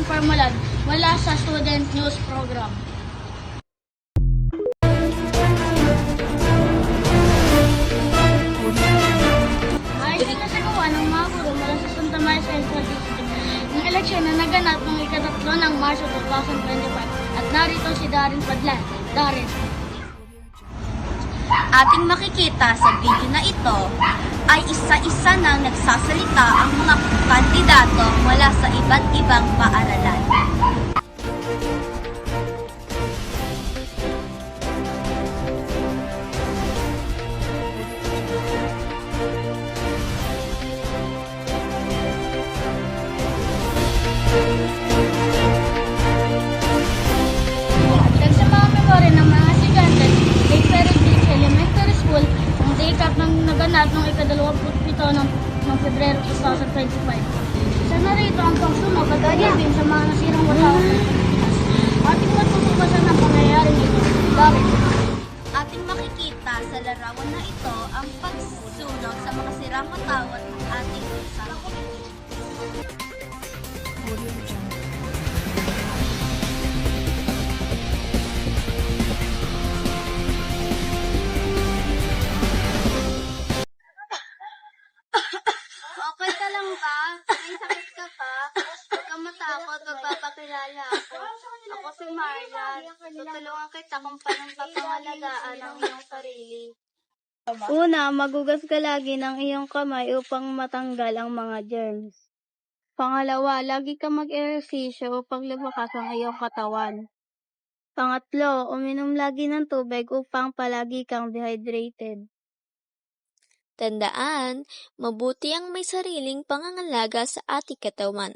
Formulan mula sa Student News Program. Ayos na nagawa ng mga guro mula sa Santa Maria Central District ng eleksyon na naganap noong ika-3 ng Marso 2025. At narito si Darin Padlan. Darin. Ating makikita sa video na ito ay isa-isa nang nagsasalita ang mga kandidato mula sa iba't ibang paaralan. Nagsama memorya ng mga estudyante Lake Perry Beach Elementary School ang dekap ng naganap noong ika-27 ng Pebrero 2025. Isa na rito ang pagsunog at alibin sa mga nasirang wasakan ng Pilipinas. Ating matutupasan ang pangyayari nito. Darin. Ating makikita sa larawan na ito ang pagsusunog sa mga sirang matawat ng ating bansa. Okay ka lang ba? May sakit ka pa? Huwag kang matakot, magpapakilala ako. Ako si Marla. Tutulungan kita kung paano papangalagaan ang iyong sarili. Una, magugas ka lagi ng iyong kamay upang matanggal ang mga germs. Pangalawa, lagi ka mag-ehersisyo upang lumakas ang iyong katawan. Pangatlo, uminom lagi ng tubig upang palagi kang dehydrated. Tandaan, mabuti ang may sariling pangangalaga sa ating katawan.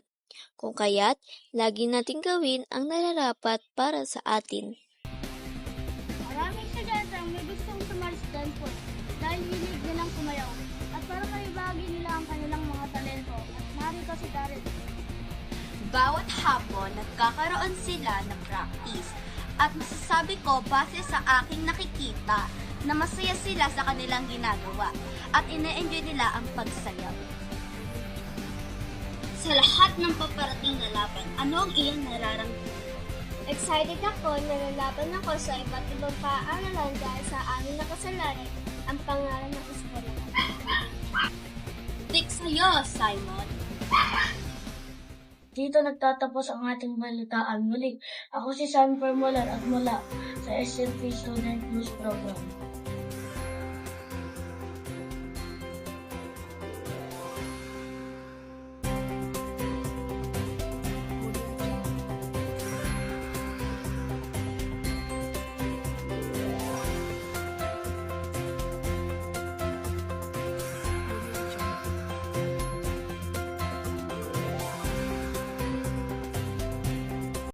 Kung kaya't, lagi nating gawin ang nararapat para sa atin. Maraming estudyante ang may gustong sumali sa Stanford dahil hilig nilang kumayaw at para maibahagi nila ang kanilang mga talento. At narito si Darin. Bawat hapon, nagkakaroon sila ng practice. At masasabi ko, base sa aking nakikita, na masaya sila sa kanilang ginagawa at ine-enjoy nila ang pagsayaw. Sa lahat ng paparating na laban, ano ang iyong nararamdaman? Excited ako na lalaban ako sa iba't ibang paaralan dahil sa aming nakasalalay ang pangalan ng eskwela. Tik sa'yo, Simon! Dito nagtatapos ang ating balitaan. Muli, ako si Sam Formulan at mula sa SNP Student News Program.